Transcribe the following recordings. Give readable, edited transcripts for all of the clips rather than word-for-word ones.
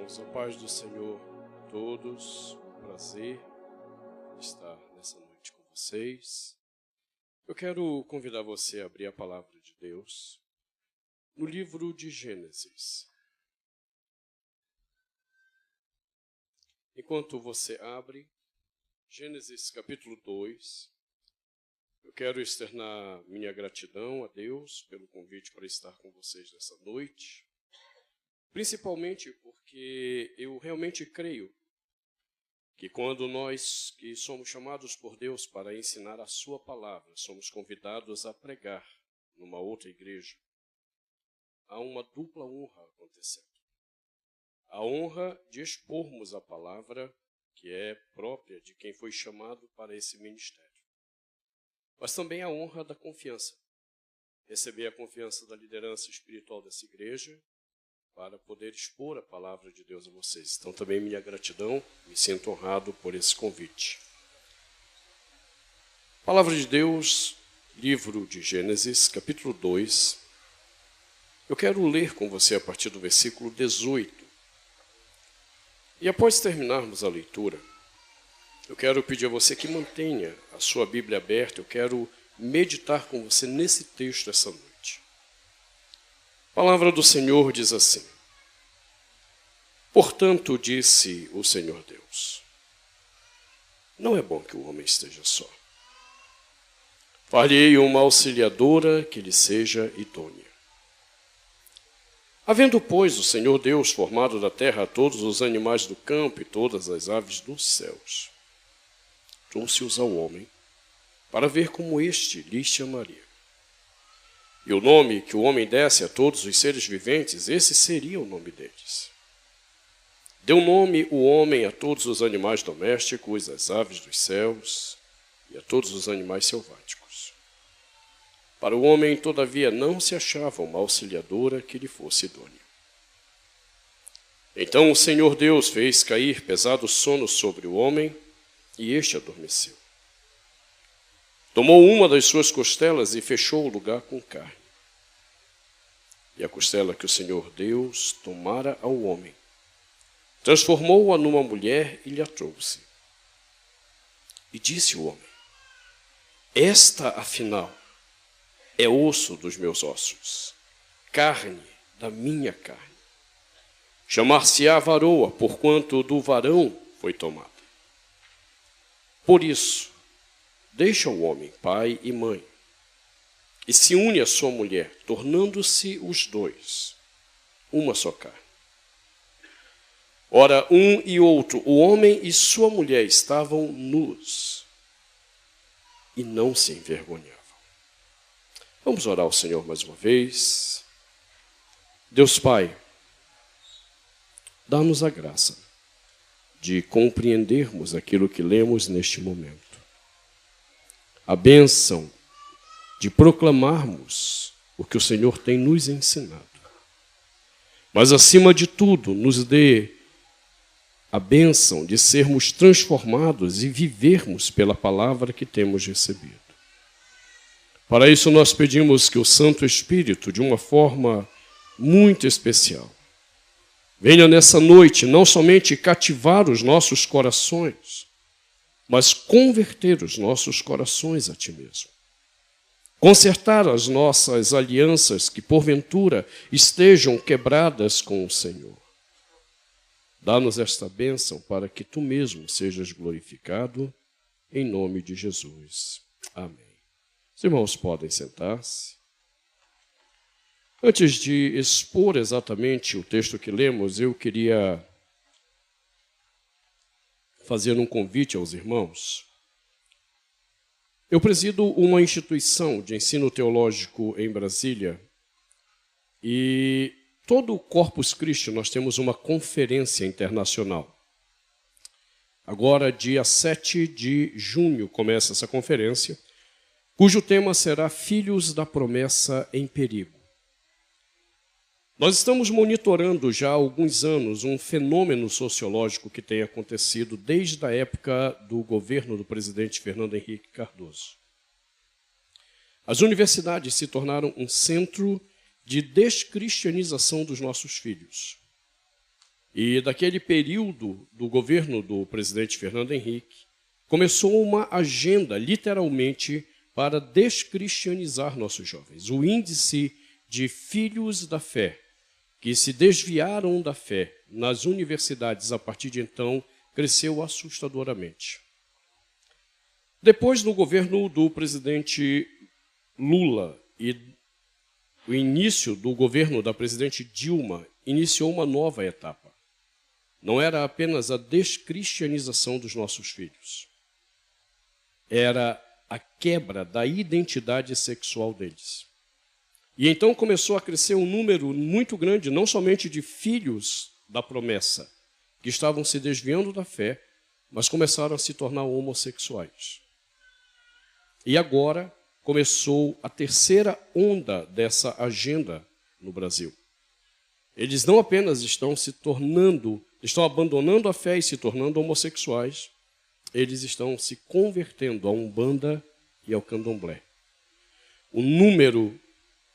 Irmãos, a paz do Senhor a todos, prazer estar nessa noite com vocês. Eu quero convidar você a abrir a palavra de Deus no livro de Gênesis. Enquanto você abre, Gênesis capítulo 2, eu quero externar minha gratidão a Deus pelo convite para estar com vocês nessa noite. Principalmente porque eu realmente creio que quando nós que somos chamados por Deus para ensinar a sua palavra, somos convidados a pregar numa outra igreja, há uma dupla honra acontecendo. A honra de expormos a palavra que é própria de quem foi chamado para esse ministério. Mas também a honra da confiança. Receber a confiança da liderança espiritual dessa igreja, para poder expor a palavra de Deus a vocês. Então, também minha gratidão, me sinto honrado por esse convite. Palavra de Deus, livro de Gênesis, capítulo 2. Eu quero ler com você a partir do versículo 18. E após terminarmos a leitura, eu quero pedir a você que mantenha a sua Bíblia aberta. Eu quero meditar com você nesse texto essa noite. A palavra do Senhor diz assim: Portanto, disse o Senhor Deus, não é bom que o homem esteja só. Farei uma auxiliadora que lhe seja idônea. Havendo, pois, o Senhor Deus formado da terra todos os animais do campo e todas as aves dos céus, trouxe-os ao homem para ver como este lhes chamaria. E o nome que o homem desse a todos os seres viventes, esse seria o nome deles. Deu nome o homem a todos os animais domésticos, às aves dos céus e a todos os animais selváticos. Para o homem, todavia, não se achava uma auxiliadora que lhe fosse idônea. Então o Senhor Deus fez cair pesado sono sobre o homem, e este adormeceu. Tomou uma das suas costelas e fechou o lugar com carne. E a costela que o Senhor Deus tomara ao homem, transformou-a numa mulher e lhe a trouxe. E disse o homem: Esta, afinal, é osso dos meus ossos, carne da minha carne. Chamar-se-á varoa, porquanto do varão foi tomada. Por isso, deixa o homem pai e mãe, e se une à sua mulher, tornando-se os dois uma só carne. Ora, um e outro, o homem e sua mulher, estavam nus e não se envergonhavam. Vamos orar ao Senhor mais uma vez. Deus Pai, dá-nos a graça de compreendermos aquilo que lemos neste momento. A bênção de proclamarmos o que o Senhor tem nos ensinado. Mas, acima de tudo, nos dê a bênção de sermos transformados e vivermos pela palavra que temos recebido. Para isso, nós pedimos que o Santo Espírito, de uma forma muito especial, venha nessa noite não somente cativar os nossos corações, mas converter os nossos corações a Ti mesmo. Consertar as nossas alianças que, porventura, estejam quebradas com o Senhor. Dá-nos esta bênção para que Tu mesmo sejas glorificado, em nome de Jesus. Amém. Os irmãos podem sentar-se. Antes de expor exatamente o texto que lemos, eu queria fazer um convite aos irmãos. Eu presido uma instituição de ensino teológico em Brasília e todo o Corpus Christi nós temos uma conferência internacional. Agora, dia 7 de junho, começa essa conferência, cujo tema será Filhos da Promessa em Perigo. Nós estamos monitorando já há alguns anos um fenômeno sociológico que tem acontecido desde a época do governo do presidente Fernando Henrique Cardoso. As universidades se tornaram um centro de descristianização dos nossos filhos. E daquele período do governo do presidente Fernando Henrique, começou uma agenda, literalmente, para descristianizar nossos jovens. O índice de filhos da fé que se desviaram da fé nas universidades a partir de então cresceu assustadoramente. Depois, no governo do presidente Lula e o início do governo da presidente Dilma, iniciou uma nova etapa. Não era apenas a descristianização dos nossos filhos. Era a quebra da identidade sexual deles. E então começou a crescer um número muito grande, não somente de filhos da promessa, que estavam se desviando da fé, mas começaram a se tornar homossexuais. E agora começou a terceira onda dessa agenda no Brasil. Eles não apenas estão abandonando a fé e se tornando homossexuais, eles estão se convertendo à Umbanda e ao Candomblé. O número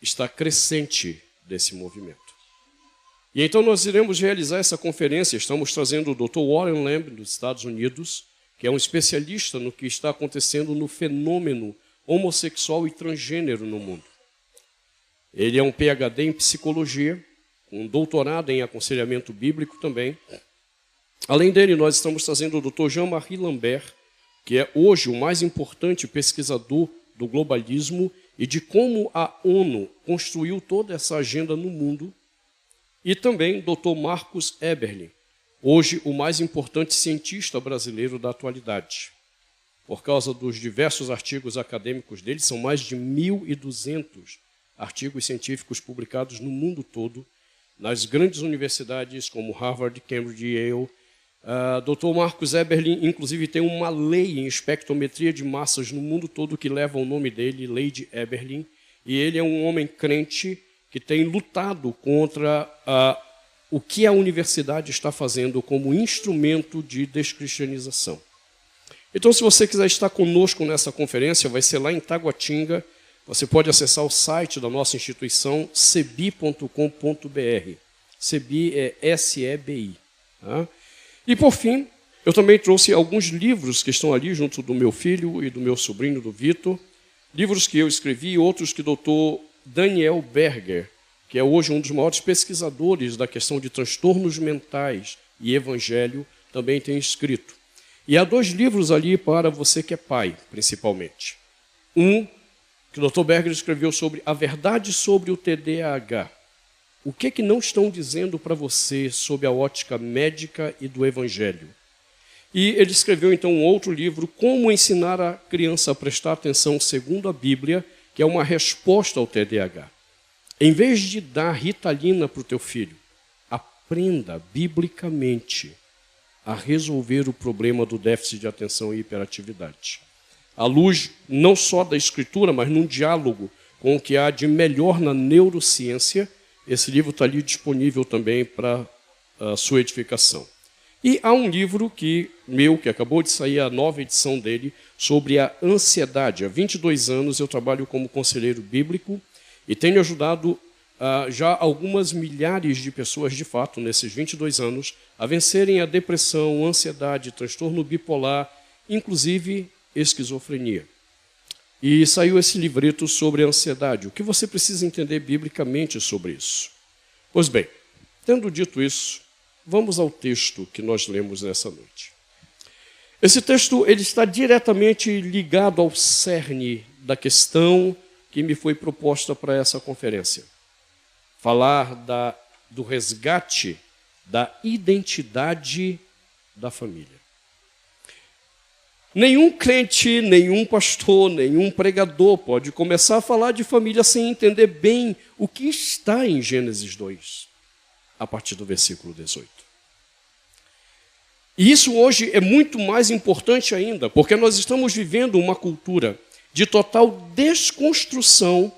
está crescente desse movimento. E então nós iremos realizar essa conferência. Estamos trazendo o Dr. Warren Lamb, dos Estados Unidos, que é um especialista no que está acontecendo no fenômeno homossexual e transgênero no mundo. Ele é um PhD em psicologia, um doutorado em aconselhamento bíblico também. Além dele, nós estamos trazendo o Dr. Jean-Marie Lambert, que é hoje o mais importante pesquisador do globalismo e de como a ONU construiu toda essa agenda no mundo. E também Dr. Marcus Eberlin, hoje o mais importante cientista brasileiro da atualidade. Por causa dos diversos artigos acadêmicos dele, são mais de 1.200 artigos científicos publicados no mundo todo, nas grandes universidades como Harvard, Cambridge e Yale. Dr. Marcus Eberlin, inclusive, tem uma lei em espectrometria de massas no mundo todo que leva o nome dele, Lei de Eberlin, e ele é um homem crente que tem lutado contra o que a universidade está fazendo como instrumento de descristianização. Então, se você quiser estar conosco nessa conferência, vai ser lá em Taguatinga. Você pode acessar o site da nossa instituição, cebi.com.br. Cebi é S-E-B-I. Tá? E, por fim, eu também trouxe alguns livros que estão ali junto do meu filho e do meu sobrinho, do Vitor. Livros que eu escrevi e outros que o doutor Daniel Berger, que é hoje um dos maiores pesquisadores da questão de transtornos mentais e evangelho, também tem escrito. E há 2 livros ali para você que é pai, principalmente. Um que o Dr. Berger escreveu sobre a verdade sobre o TDAH. O que não estão dizendo para você sobre a ótica médica e do evangelho? E ele escreveu então um outro livro, Como ensinar a criança a prestar atenção segundo a Bíblia, que é uma resposta ao TDAH. Em vez de dar Ritalina para o teu filho, aprenda biblicamente a resolver o problema do déficit de atenção e hiperatividade. À luz não só da Escritura, mas num diálogo com o que há de melhor na neurociência. Esse livro está ali disponível também para a sua edificação. E há um livro que acabou de sair, a nova edição dele, sobre a ansiedade. Há 22 anos eu trabalho como conselheiro bíblico e tenho ajudado já algumas milhares de pessoas, de fato, nesses 22 anos, a vencerem a depressão, ansiedade, transtorno bipolar, inclusive esquizofrenia. E saiu esse livreto sobre a ansiedade. O que você precisa entender biblicamente sobre isso? Pois bem, tendo dito isso, vamos ao texto que nós lemos nessa noite. Esse texto ele está diretamente ligado ao cerne da questão que me foi proposta para essa conferência. Falar do resgate da identidade da família. Nenhum crente, nenhum pastor, nenhum pregador pode começar a falar de família sem entender bem o que está em Gênesis 2, a partir do versículo 18. E isso hoje é muito mais importante ainda, porque nós estamos vivendo uma cultura de total desconstrução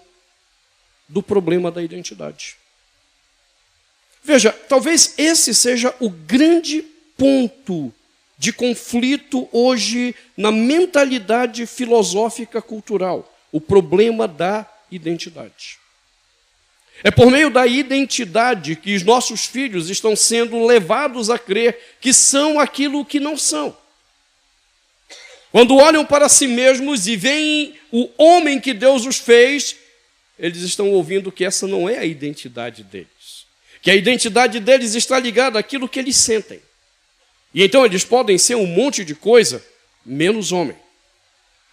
do problema da identidade. Veja, talvez esse seja o grande ponto de conflito hoje na mentalidade filosófica cultural, o problema da identidade. É por meio da identidade que os nossos filhos estão sendo levados a crer que são aquilo que não são. Quando olham para si mesmos e veem o homem que Deus os fez, eles estão ouvindo que essa não é a identidade deles. Que a identidade deles está ligada àquilo que eles sentem. E então eles podem ser um monte de coisa, menos homem.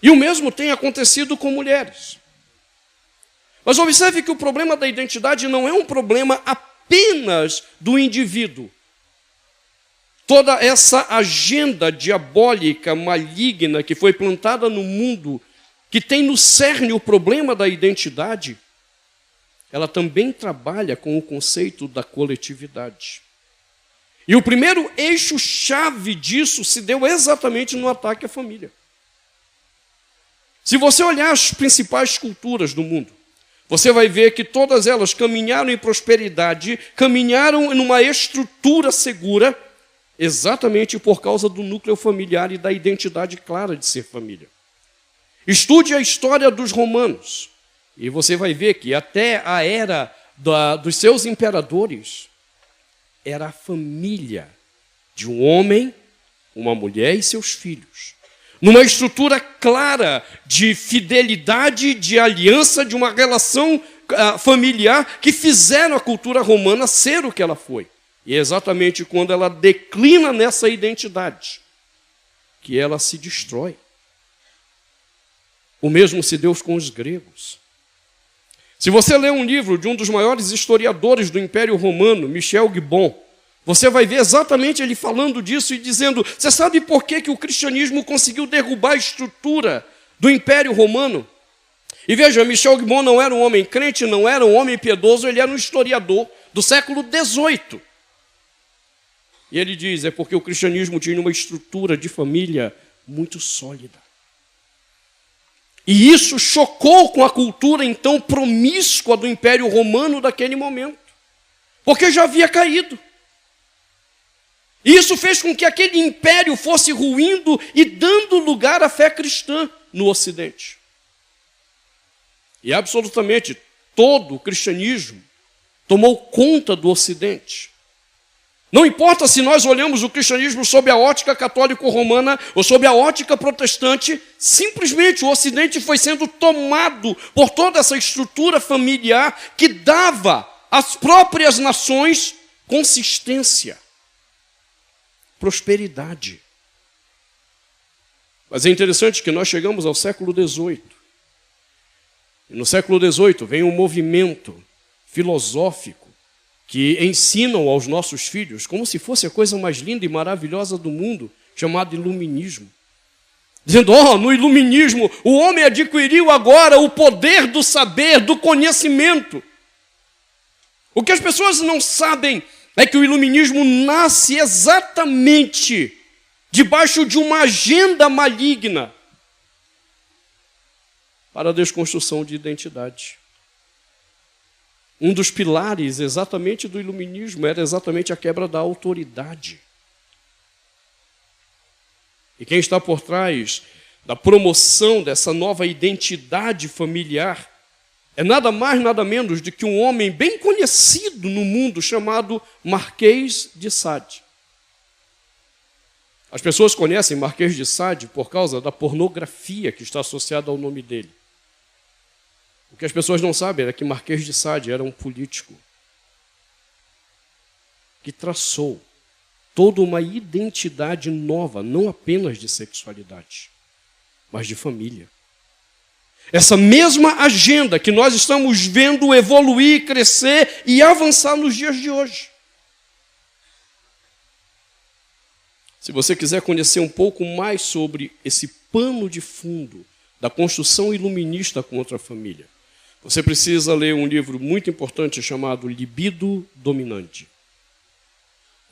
E o mesmo tem acontecido com mulheres. Mas observe que o problema da identidade não é um problema apenas do indivíduo. Toda essa agenda diabólica, maligna, que foi plantada no mundo, que tem no cerne o problema da identidade, ela também trabalha com o conceito da coletividade. E o primeiro eixo-chave disso se deu exatamente no ataque à família. Se você olhar as principais culturas do mundo, você vai ver que todas elas caminharam em prosperidade, caminharam numa estrutura segura, exatamente por causa do núcleo familiar e da identidade clara de ser família. Estude a história dos romanos, e você vai ver que até a era dos seus imperadores, era a família de um homem, uma mulher e seus filhos. Numa estrutura clara de fidelidade, de aliança, de uma relação familiar que fizeram a cultura romana ser o que ela foi. E é exatamente quando ela declina nessa identidade que ela se destrói. O mesmo se deu com os gregos. Se você ler um livro de um dos maiores historiadores do Império Romano, Michel Gibbon, você vai ver exatamente ele falando disso e dizendo, você sabe por que o cristianismo conseguiu derrubar a estrutura do Império Romano? E veja, Michel Gibbon não era um homem crente, não era um homem piedoso, ele era um historiador do século XVIII. E ele diz, é porque o cristianismo tinha uma estrutura de família muito sólida. E isso chocou com a cultura então promíscua do Império Romano daquele momento, porque já havia caído. E isso fez com que aquele império fosse ruindo e dando lugar à fé cristã no Ocidente. E absolutamente todo o cristianismo tomou conta do Ocidente. Não importa se nós olhamos o cristianismo sob a ótica católico-romana ou sob a ótica protestante, simplesmente o Ocidente foi sendo tomado por toda essa estrutura familiar que dava às próprias nações consistência, prosperidade. Mas é interessante que nós chegamos ao século XVIII. E no século XVIII vem um movimento filosófico que ensinam aos nossos filhos, como se fosse a coisa mais linda e maravilhosa do mundo, chamado iluminismo. Dizendo, no iluminismo, o homem adquiriu agora o poder do saber, do conhecimento. O que as pessoas não sabem é que o iluminismo nasce exatamente debaixo de uma agenda maligna para a desconstrução de identidade. Um dos pilares exatamente do iluminismo era exatamente a quebra da autoridade. E quem está por trás da promoção dessa nova identidade familiar é nada mais, nada menos do que um homem bem conhecido no mundo chamado Marquês de Sade. As pessoas conhecem Marquês de Sade por causa da pornografia que está associada ao nome dele. O que as pessoas não sabem é que Marquês de Sade era um político que traçou toda uma identidade nova, não apenas de sexualidade, mas de família. Essa mesma agenda que nós estamos vendo evoluir, crescer e avançar nos dias de hoje. Se você quiser conhecer um pouco mais sobre esse pano de fundo da construção iluminista contra a família, você precisa ler um livro muito importante chamado Libido Dominante.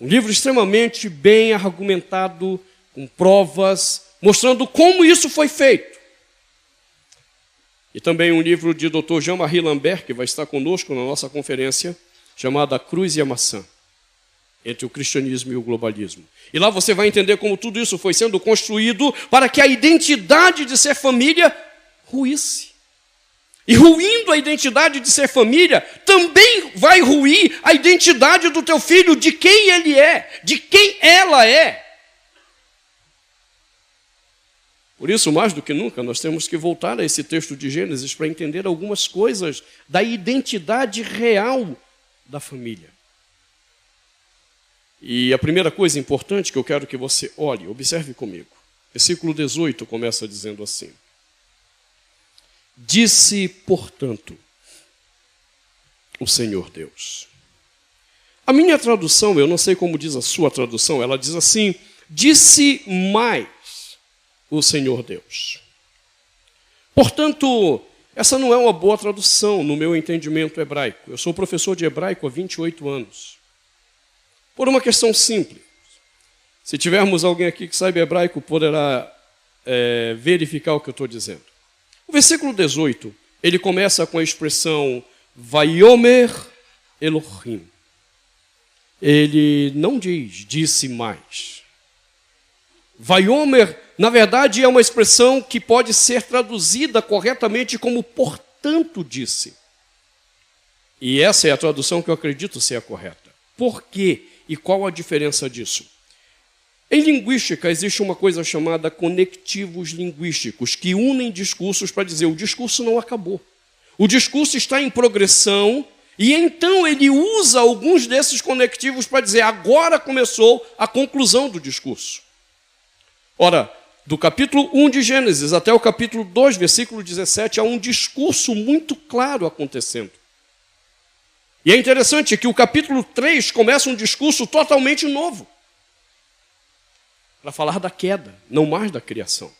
Um livro extremamente bem argumentado, com provas, mostrando como isso foi feito. E também um livro de Dr. Jean-Marie Lambert, que vai estar conosco na nossa conferência, chamada A Cruz e a Maçã, entre o cristianismo e o globalismo. E lá você vai entender como tudo isso foi sendo construído para que a identidade de ser família ruísse. E ruindo a identidade de ser família, também vai ruir a identidade do teu filho, de quem ele é, de quem ela é. Por isso, mais do que nunca, nós temos que voltar a esse texto de Gênesis para entender algumas coisas da identidade real da família. E a primeira coisa importante que eu quero que você olhe, observe comigo. Versículo 18 começa dizendo assim: disse, portanto, o Senhor Deus. A minha tradução, eu não sei como diz a sua tradução, ela diz assim: disse mais o Senhor Deus. Portanto, essa não é uma boa tradução no meu entendimento hebraico. Eu sou professor de hebraico há 28 anos. Por uma questão simples. Se tivermos alguém aqui que sabe hebraico, poderá verificar o que eu estou dizendo. O versículo 18, ele começa com a expressão Vaiomer Elohim. Ele não diz, disse mais. Vaiomer, na verdade, é uma expressão que pode ser traduzida corretamente como portanto disse. E essa é a tradução que eu acredito ser a correta. Por quê? E qual a diferença disso? Em linguística, existe uma coisa chamada conectivos linguísticos, que unem discursos para dizer o discurso não acabou. O discurso está em progressão, e então ele usa alguns desses conectivos para dizer agora começou a conclusão do discurso. Ora, do capítulo 1 de Gênesis até o capítulo 2, versículo 17, há um discurso muito claro acontecendo. E é interessante que o capítulo 3 começa um discurso totalmente novo. Para falar da queda, não mais da criação.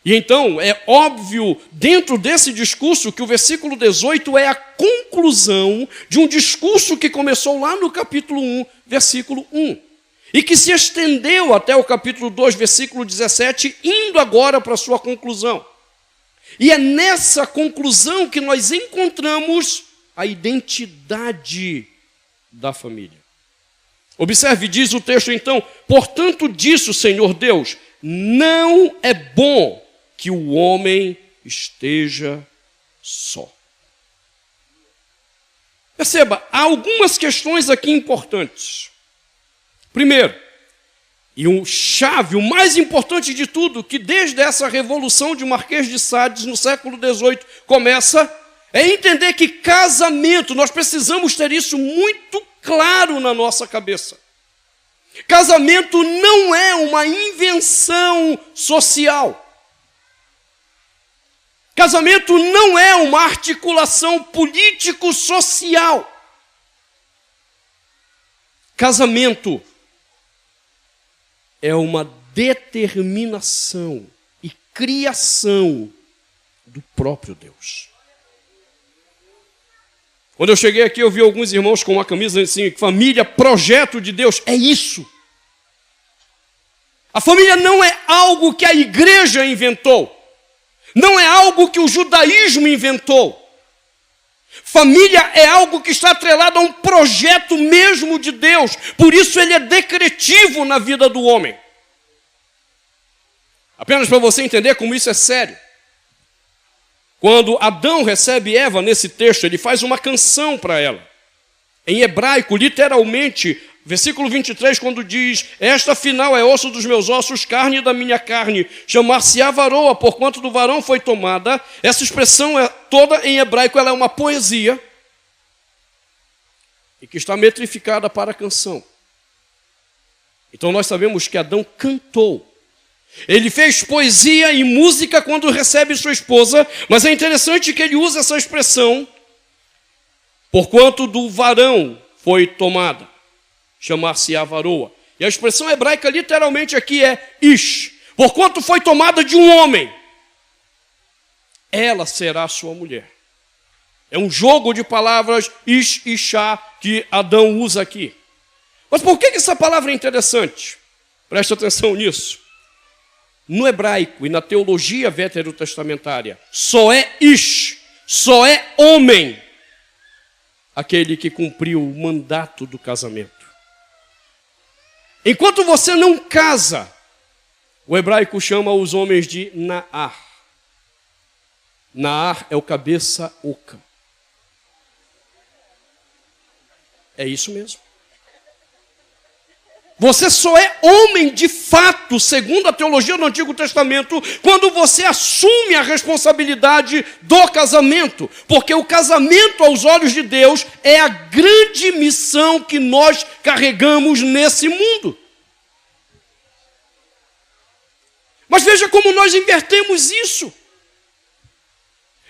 E então, é óbvio, dentro desse discurso, que o versículo 18 é a conclusão de um discurso que começou lá no capítulo 1, versículo 1. E que se estendeu até o capítulo 2, versículo 17, indo agora para a sua conclusão. E é nessa conclusão que nós encontramos a identidade da família. Observe, diz o texto então, portanto disso, Senhor Deus, não é bom que o homem esteja só. Perceba, há algumas questões aqui importantes. Primeiro, e o chave, o mais importante de tudo, que desde essa revolução de Marquês de Sades, no século XVIII, começa, é entender que casamento, nós precisamos ter isso muito claro na nossa cabeça. Casamento não é uma invenção social. Casamento não é uma articulação político-social. Casamento é uma determinação e criação do próprio Deus. Quando eu cheguei aqui, eu vi alguns irmãos com uma camisa assim, família, projeto de Deus. É isso. A família não é algo que a igreja inventou. Não é algo que o judaísmo inventou. Família é algo que está atrelado a um projeto mesmo de Deus. Por isso ele é decretivo na vida do homem. Apenas para você entender como isso é sério. Quando Adão recebe Eva nesse texto, ele faz uma canção para ela. Em hebraico, literalmente, versículo 23, quando diz, esta afinal é osso dos meus ossos, carne da minha carne, chamar-se-á varoa, porquanto do varão foi tomada. Essa expressão é toda em hebraico, ela é uma poesia, e que está metrificada para a canção. Então nós sabemos que Adão cantou. Ele fez poesia e música quando recebe sua esposa, mas é interessante que ele usa essa expressão, porquanto do varão foi tomada, chamar-se-á varoa. E a expressão hebraica literalmente aqui é ish, porquanto foi tomada de um homem, ela será sua mulher. É um jogo de palavras ish e shá que Adão usa aqui. Mas por que essa palavra é interessante? Preste atenção nisso. No hebraico e na teologia veterotestamentária, só é ish, só é homem, aquele que cumpriu o mandato do casamento. Enquanto você não casa, o hebraico chama os homens de Na'ar. Naar é o cabeça oca. É isso mesmo. Você só é homem de fato, segundo a teologia do Antigo Testamento, quando você assume a responsabilidade do casamento. Porque o casamento, aos olhos de Deus, é a grande missão que nós carregamos nesse mundo. Mas veja como nós invertemos isso.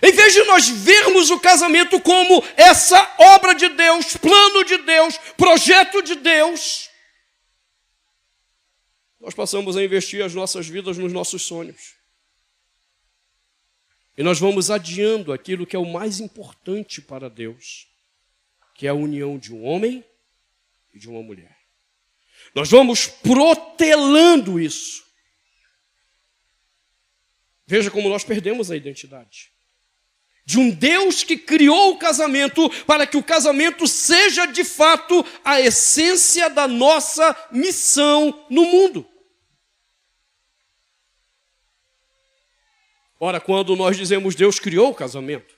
Em vez de nós vermos o casamento como essa obra de Deus, plano de Deus, projeto de Deus, nós passamos a investir as nossas vidas nos nossos sonhos. E nós vamos adiando aquilo que é o mais importante para Deus, que é a união de um homem e de uma mulher. Nós vamos protelando isso. Veja como nós perdemos a identidade de um Deus que criou o casamento para que o casamento seja de fato a essência da nossa missão no mundo. Ora, quando nós dizemos Deus criou o casamento,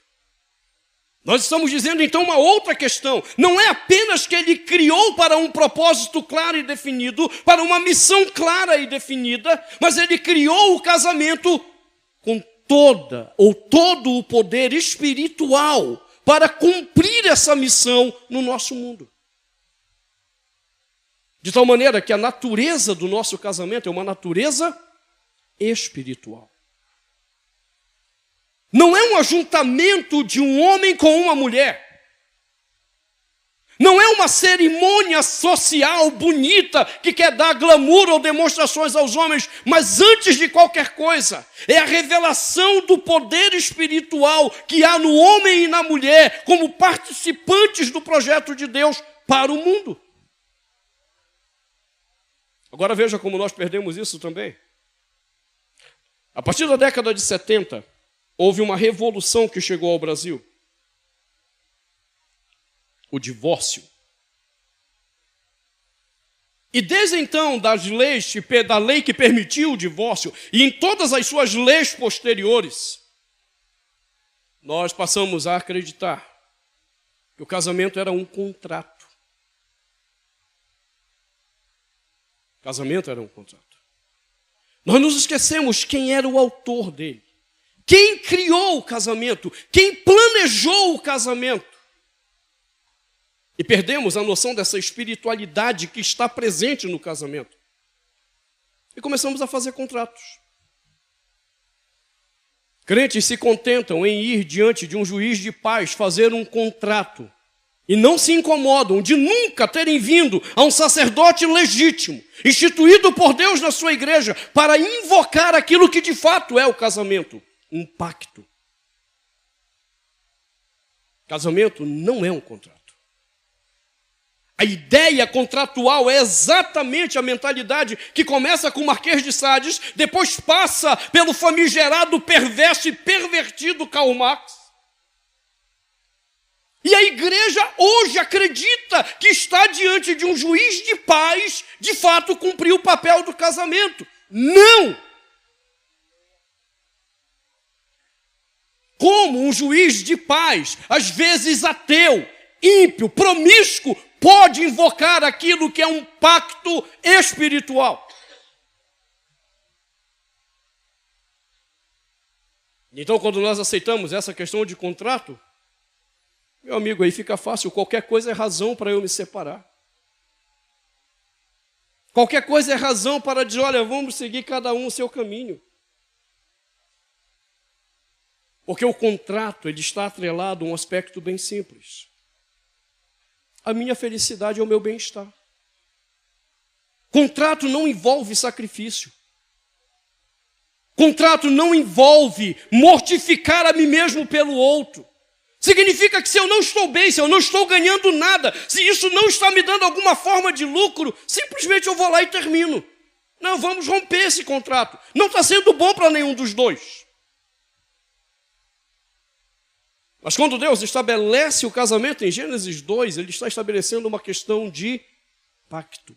nós estamos dizendo então uma outra questão. Não é apenas que Ele criou para um propósito claro e definido, para uma missão clara e definida, mas Ele criou o casamento com todo o poder espiritual para cumprir essa missão no nosso mundo. De tal maneira que a natureza do nosso casamento é uma natureza espiritual. Não é um ajuntamento de um homem com uma mulher. Não é uma cerimônia social bonita que quer dar glamour ou demonstrações aos homens, mas antes de qualquer coisa, é a revelação do poder espiritual que há no homem e na mulher como participantes do projeto de Deus para o mundo. Agora veja como nós perdemos isso também. A partir da década de 70, houve uma revolução que chegou ao Brasil. O divórcio. E desde então, da lei que permitiu o divórcio, e em todas as suas leis posteriores, nós passamos a acreditar que o casamento era um contrato. O casamento era um contrato. Nós nos esquecemos quem era o autor dele, quem criou o casamento, quem planejou o casamento. E perdemos a noção dessa espiritualidade que está presente no casamento. E começamos a fazer contratos. Crentes se contentam em ir diante de um juiz de paz fazer um contrato. E não se incomodam de nunca terem vindo a um sacerdote legítimo, instituído por Deus na sua igreja, para invocar aquilo que de fato é o casamento, um pacto. Casamento não é um contrato. A ideia contratual é exatamente a mentalidade que começa com o Marquês de Sades, depois passa pelo famigerado, perverso e pervertido Karl Marx. E a igreja hoje acredita que está diante de um juiz de paz, de fato cumprir o papel do casamento. Não! Como um juiz de paz, às vezes ateu, ímpio, promíscuo, pode invocar aquilo que é um pacto espiritual. Então, quando nós aceitamos essa questão de contrato, meu amigo, aí fica fácil, qualquer coisa é razão para eu me separar. Qualquer coisa é razão para dizer, olha, vamos seguir cada um o seu caminho. Porque o contrato, ele está atrelado a um aspecto bem simples. A minha felicidade é o meu bem-estar. Contrato não envolve sacrifício. Contrato não envolve mortificar a mim mesmo pelo outro. Significa que se eu não estou bem, se eu não estou ganhando nada, se isso não está me dando alguma forma de lucro, simplesmente eu vou lá e termino. Não, vamos romper esse contrato. Não está sendo bom para nenhum dos dois. Mas quando Deus estabelece o casamento em Gênesis 2, Ele está estabelecendo uma questão de pacto.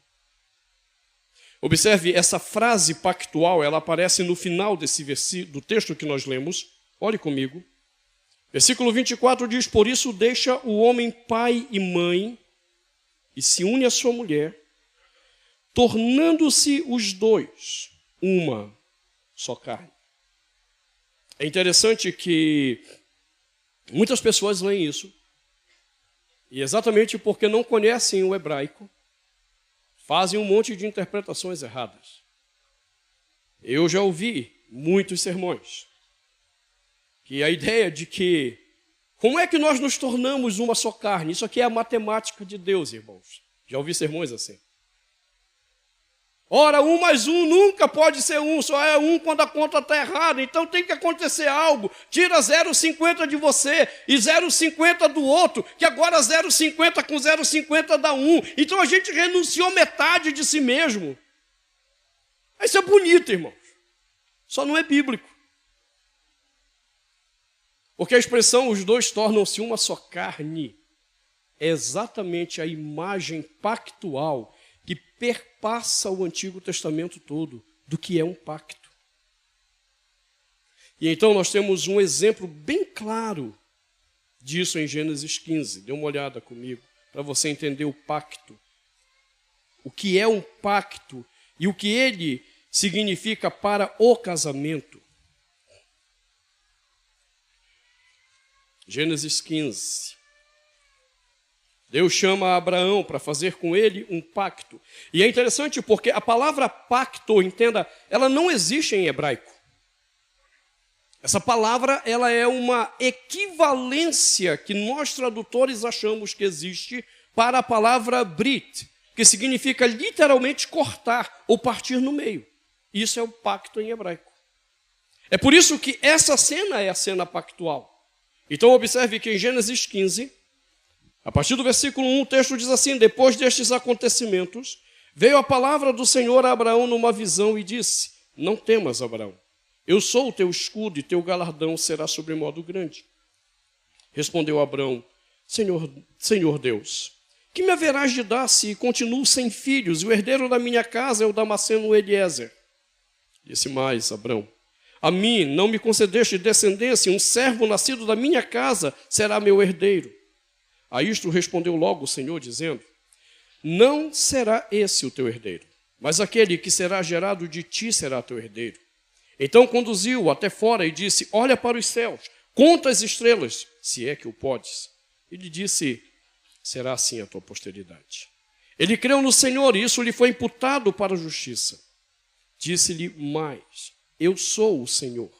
Observe, essa frase pactual, ela aparece no final desse versículo, do texto que nós lemos. Olhe comigo. Versículo 24 diz: por isso deixa o homem pai e mãe e se une à sua mulher, tornando-se os dois uma só carne. É interessante que muitas pessoas leem isso, e exatamente porque não conhecem o hebraico, fazem um monte de interpretações erradas. Eu já ouvi muitos sermões que a ideia de que, como é que nós nos tornamos uma só carne? Isso aqui é a matemática de Deus, irmãos. Já ouvi sermões assim. Ora, 1 mais 1 nunca pode ser 1, só é 1 quando a conta está errada. Então tem que acontecer algo. Tira 0,50 de você e 0,50 do outro, que agora 0,50 com 0,50 dá 1. Então a gente renunciou metade de si mesmo. Isso é bonito, irmãos. Só não é bíblico. Porque a expressão os dois tornam-se uma só carne é exatamente a imagem pactual que perpassa o Antigo Testamento todo do que é um pacto. E então nós temos um exemplo bem claro disso em Gênesis 15. Dê uma olhada comigo para você entender o pacto. O que é um pacto e o que ele significa para o casamento. Gênesis 15. Deus chama Abraão para fazer com ele um pacto. E é interessante porque a palavra pacto, entenda, ela não existe em hebraico. Essa palavra ela é uma equivalência que nós tradutores achamos que existe para a palavra brit, que significa literalmente cortar ou partir no meio. Isso é o pacto em hebraico. É por isso que essa cena é a cena pactual. Então observe que em Gênesis 15, a partir do versículo 1, o texto diz assim: depois destes acontecimentos, veio a palavra do Senhor a Abraão numa visão e disse: não temas, Abraão, eu sou o teu escudo e teu galardão será sobremodo grande. Respondeu Abraão: Senhor Deus, que me haverás de dar se continuo sem filhos e o herdeiro da minha casa é o Damasceno Eliezer? Disse mais Abraão: a mim não me concedeste descendência, um servo nascido da minha casa será meu herdeiro. A isto respondeu logo o Senhor, dizendo: não será esse o teu herdeiro, mas aquele que será gerado de ti será teu herdeiro. Então conduziu-o até fora e disse: olha para os céus, conta as estrelas, se é que o podes. Ele disse: será assim a tua posteridade. Ele creu no Senhor e isso lhe foi imputado para a justiça. Disse-lhe mais: eu sou o Senhor,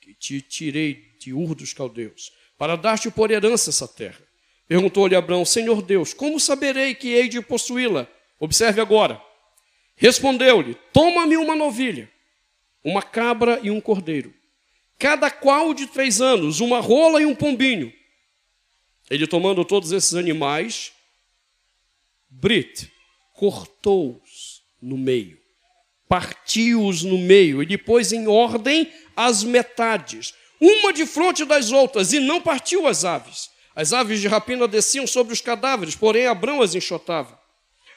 que te tirei de Ur dos Caldeus, para dar-te por herança essa terra. Perguntou-lhe Abraão: Senhor Deus, como saberei que hei de possuí-la? Observe agora. Respondeu-lhe: toma-me uma novilha, uma cabra e um cordeiro, cada qual de 3 anos, uma rola e um pombinho. Ele, tomando todos esses animais, cortou-os no meio, partiu-os no meio e lhe pôs em ordem as metades, uma defronte das outras, e não partiu as aves. As aves de rapina desciam sobre os cadáveres, porém Abrão as enxotava.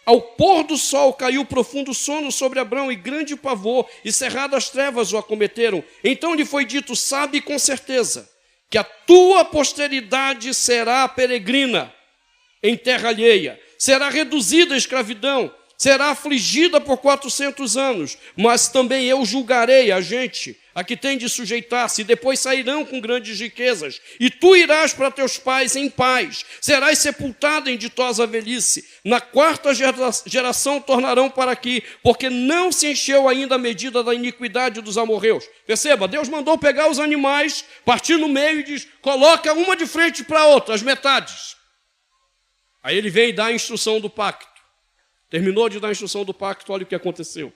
Ao pôr do sol caiu profundo sono sobre Abrão e grande pavor, e cerradas trevas o acometeram. Então lhe foi dito: sabe com certeza que a tua posteridade será peregrina em terra alheia, será reduzida à escravidão, será afligida por 400 anos, mas também eu julgarei a gente a que tem de sujeitar-se, e depois sairão com grandes riquezas, e tu irás para teus pais em paz, serás sepultado em ditosa velhice. Na 4ª geração tornarão para aqui, porque não se encheu ainda a medida da iniquidade dos amorreus. Perceba, Deus mandou pegar os animais, partir no meio e diz: coloca uma de frente para a outra, as metades. Aí ele vem e dá a instrução do pacto. Terminou de dar a instrução do pacto, olha o que aconteceu.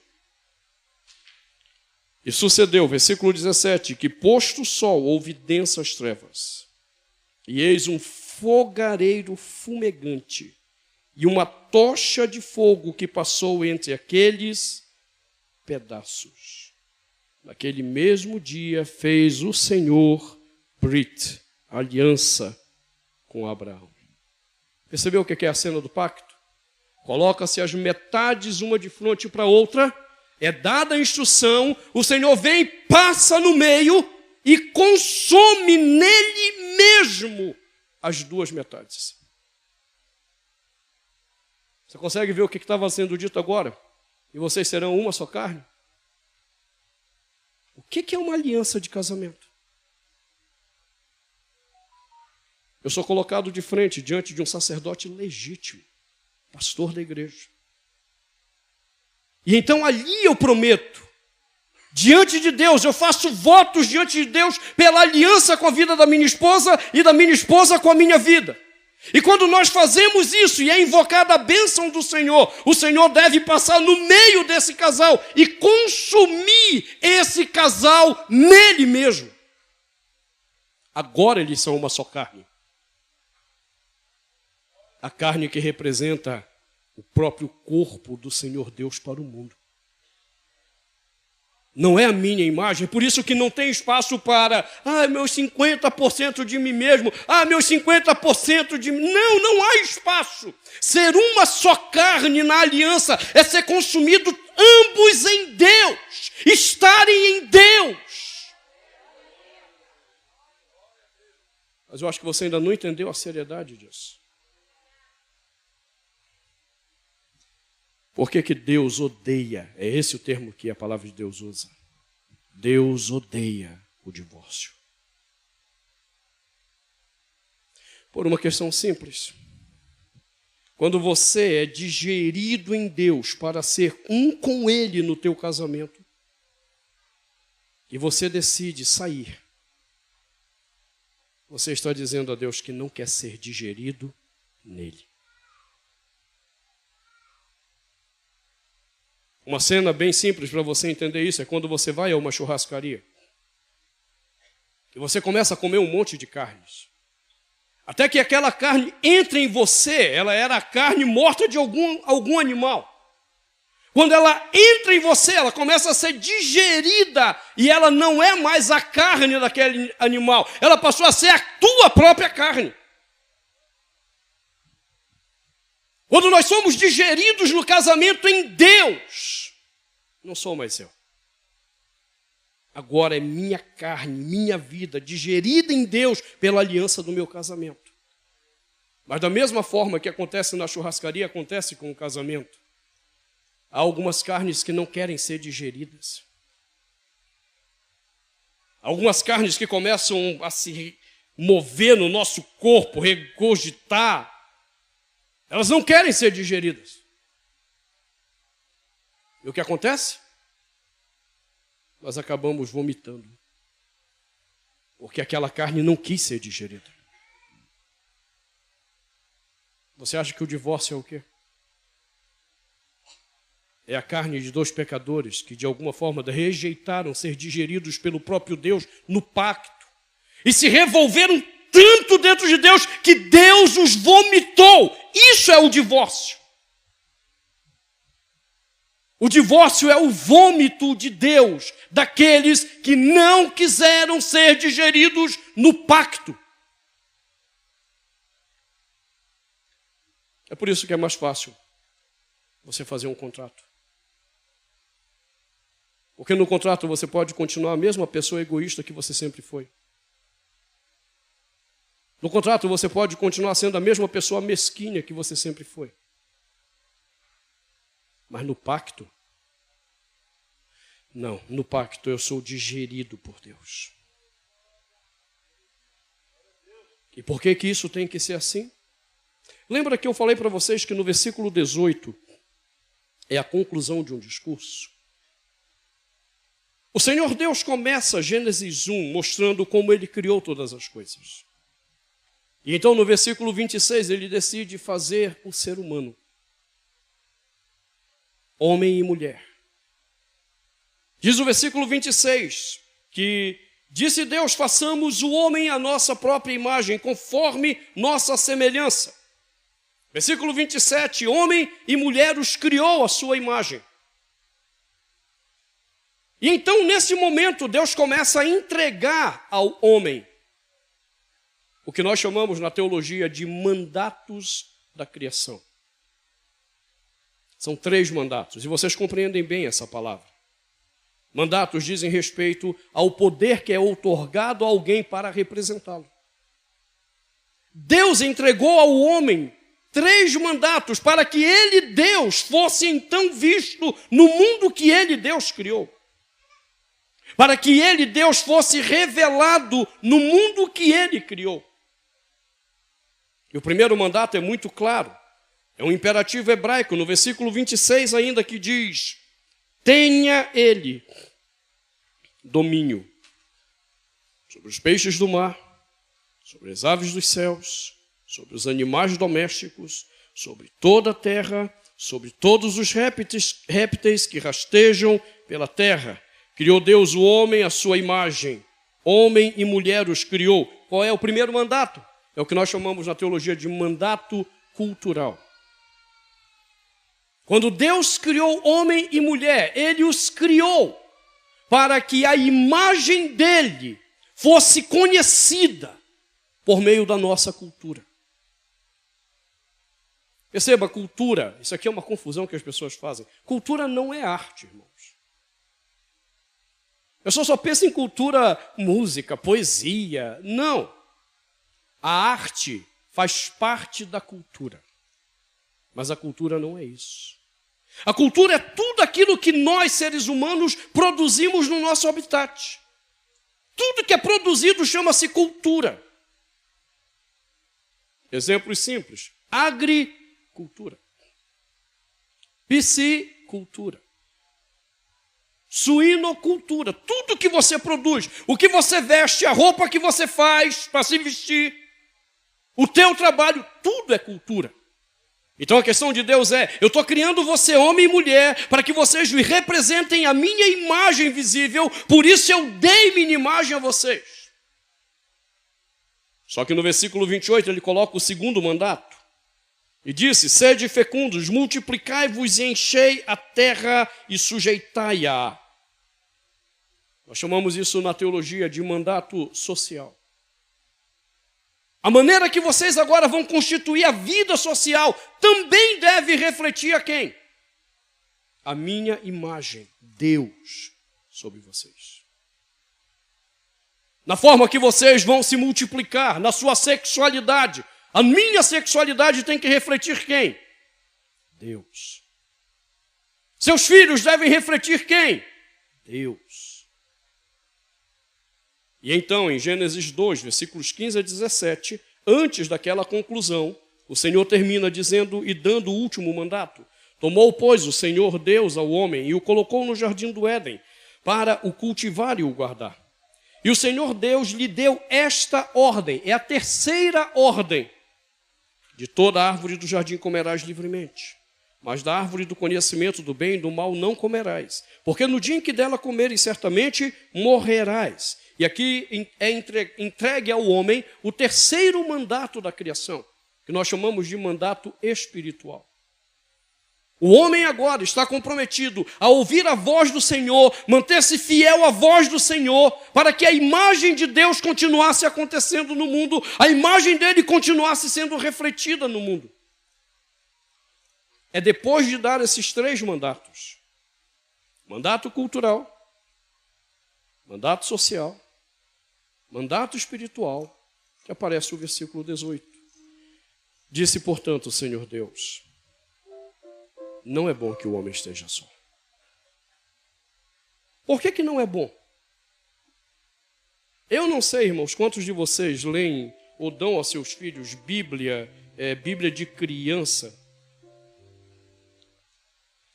E sucedeu, versículo 17, que posto o sol, houve densas trevas, e eis um fogareiro fumegante, e uma tocha de fogo que passou entre aqueles pedaços. Naquele mesmo dia fez o Senhor Brit, aliança com Abraão. Percebeu o que é a cena do pacto? Coloca-se as metades uma de frente para a outra, é dada a instrução, o Senhor vem, passa no meio e consome nele mesmo as duas metades. Você consegue ver o que estava sendo dito agora? E vocês serão uma só carne? O que é uma aliança de casamento? Eu sou colocado de frente diante de um sacerdote legítimo, pastor da igreja. E então ali eu prometo, diante de Deus, eu faço votos diante de Deus pela aliança com a vida da minha esposa e da minha esposa com a minha vida. E quando nós fazemos isso e é invocada a bênção do Senhor, o Senhor deve passar no meio desse casal e consumir esse casal nele mesmo. Agora eles são uma só carne. A carne que representa o próprio corpo do Senhor Deus para o mundo. Não é a minha imagem, é por isso que não tem espaço para, meus 50% de mim mesmo, meus 50% de mim. Não há espaço. Ser uma só carne na aliança é ser consumido ambos em Deus, estarem em Deus. Mas eu acho que você ainda não entendeu a seriedade disso. Por que Deus odeia? É esse o termo que a palavra de Deus usa. Deus odeia o divórcio. Por uma questão simples. Quando você é digerido em Deus para ser um com Ele no teu casamento, e você decide sair, você está dizendo a Deus que não quer ser digerido nele. Uma cena bem simples para você entender isso é quando você vai a uma churrascaria e você começa a comer um monte de carnes. Até que aquela carne entre em você, ela era a carne morta de algum animal. Quando ela entra em você, ela começa a ser digerida e ela não é mais a carne daquele animal. Ela passou a ser a tua própria carne. Quando nós somos digeridos no casamento em Deus, não sou mais eu. Agora é minha carne, minha vida, digerida em Deus pela aliança do meu casamento. Mas da mesma forma que acontece na churrascaria, acontece com o casamento. Há algumas carnes que não querem ser digeridas. Algumas carnes que começam a se mover no nosso corpo, regurgitar. Elas não querem ser digeridas. E o que acontece? Nós acabamos vomitando. Porque aquela carne não quis ser digerida. Você acha que o divórcio é o quê? É a carne de dois pecadores que de alguma forma rejeitaram ser digeridos pelo próprio Deus no pacto. E se revolveram tanto dentro de Deus que Deus os vomitou. Isso é o divórcio. O divórcio é o vômito de Deus daqueles que não quiseram ser digeridos no pacto. É por isso que é mais fácil você fazer um contrato. Porque no contrato você pode continuar a mesma pessoa egoísta que você sempre foi. No contrato você pode continuar sendo a mesma pessoa mesquinha que você sempre foi. Mas no pacto, não, no pacto eu sou digerido por Deus. E por que isso tem que ser assim? Lembra que eu falei para vocês que no versículo 18 é a conclusão de um discurso? O Senhor Deus começa Gênesis 1 mostrando como Ele criou todas as coisas. E então no versículo 26 Ele decide fazer o ser humano. Homem e mulher. Diz o versículo 26 que disse Deus, façamos o homem à nossa própria imagem, conforme nossa semelhança. Versículo 27, homem e mulher os criou à sua imagem. E então, nesse momento, Deus começa a entregar ao homem o que nós chamamos na teologia de mandatos da criação. São 3 mandatos, e vocês compreendem bem essa palavra. Mandatos dizem respeito ao poder que é outorgado a alguém para representá-lo. Deus entregou ao homem 3 mandatos para que ele, Deus, fosse então visto no mundo que ele, Deus, criou. Para que ele, Deus, fosse revelado no mundo que ele criou. E o primeiro mandato é muito claro. É um imperativo hebraico, no versículo 26 ainda, que diz: tenha ele domínio sobre os peixes do mar, sobre as aves dos céus, sobre os animais domésticos, sobre toda a terra, sobre todos os répteis que rastejam pela terra. Criou Deus o homem à sua imagem. Homem e mulher os criou. Qual é o primeiro mandato? É o que nós chamamos na teologia de mandato cultural. Quando Deus criou homem e mulher, Ele os criou para que a imagem dele fosse conhecida por meio da nossa cultura. Perceba, cultura, isso aqui é uma confusão que as pessoas fazem. Cultura não é arte, irmãos. A pessoa só pensa em cultura, música, poesia. Não. A arte faz parte da cultura. Mas a cultura não é isso. A cultura é tudo aquilo que nós, seres humanos, produzimos no nosso habitat. Tudo que é produzido chama-se cultura. Exemplos simples: agricultura, piscicultura, suinocultura. Tudo que você produz, o que você veste, a roupa que você faz para se vestir, o teu trabalho, tudo é cultura. Então a questão de Deus é: eu estou criando você, homem e mulher, para que vocês me representem a minha imagem visível, por isso eu dei minha imagem a vocês. Só que no versículo 28 ele coloca o segundo mandato. E disse: sede fecundos, multiplicai-vos e enchei a terra e sujeitai-a. Nós chamamos isso na teologia de mandato social. A maneira que vocês agora vão constituir a vida social também deve refletir a quem? A minha imagem, Deus, sobre vocês. Na forma que vocês vão se multiplicar, na sua sexualidade. A minha sexualidade tem que refletir quem? Deus. Seus filhos devem refletir quem? Deus. E então, em Gênesis 2, versículos 15 a 17, antes daquela conclusão, o Senhor termina dizendo e dando o último mandato. Tomou, pois, o Senhor Deus ao homem e o colocou no jardim do Éden, para o cultivar e o guardar. E o Senhor Deus lhe deu esta ordem, é a terceira ordem: de toda árvore do jardim comerás livremente, mas da árvore do conhecimento do bem e do mal não comerás, porque no dia em que dela comeres certamente morrerás. E aqui é entregue ao homem o terceiro mandato da criação, que nós chamamos de mandato espiritual. O homem agora está comprometido a ouvir a voz do Senhor, manter-se fiel à voz do Senhor, para que a imagem de Deus continuasse acontecendo no mundo, a imagem dele continuasse sendo refletida no mundo. É depois de dar esses 3 mandatos, mandato cultural, mandato social, mandato espiritual, que aparece o versículo 18. Disse, portanto, o Senhor Deus: não é bom que o homem esteja só. Por que não é bom? Eu não sei, irmãos, quantos de vocês leem ou dão aos seus filhos Bíblia de criança.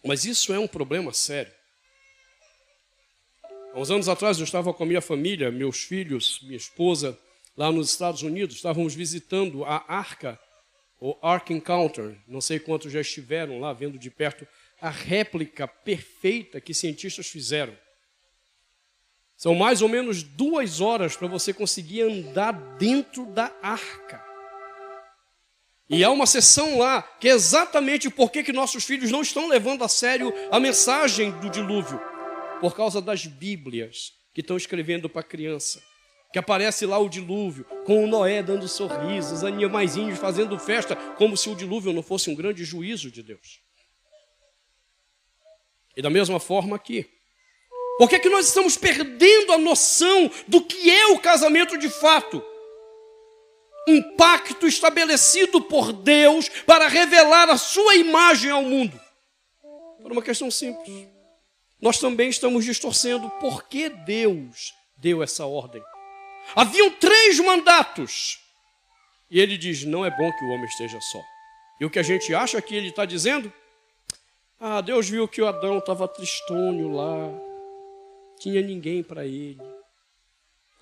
Mas isso é um problema sério. Há uns anos atrás eu estava com a minha família, meus filhos, minha esposa, lá nos Estados Unidos. Estávamos visitando a Arca, o Ark Encounter. Não sei quantos já estiveram lá vendo de perto a réplica perfeita que cientistas fizeram. São mais ou menos 2 horas para você conseguir andar dentro da arca. E há uma sessão lá que é exatamente por que nossos filhos não estão levando a sério a mensagem do dilúvio. Por causa das Bíblias que estão escrevendo para a criança. Que aparece lá o dilúvio, com o Noé dando sorrisos, os animaizinhos fazendo festa, como se o dilúvio não fosse um grande juízo de Deus. E da mesma forma aqui. Por que nós estamos perdendo a noção do que é o casamento de fato? um pacto estabelecido por Deus para revelar a sua imagem ao mundo. Por uma questão simples. Nós também estamos distorcendo por que Deus deu essa ordem. Haviam 3 mandatos. E ele diz, não é bom que o homem esteja só. E o que a gente acha que ele está dizendo? Deus viu que o Adão estava tristonho lá. Tinha ninguém para ele.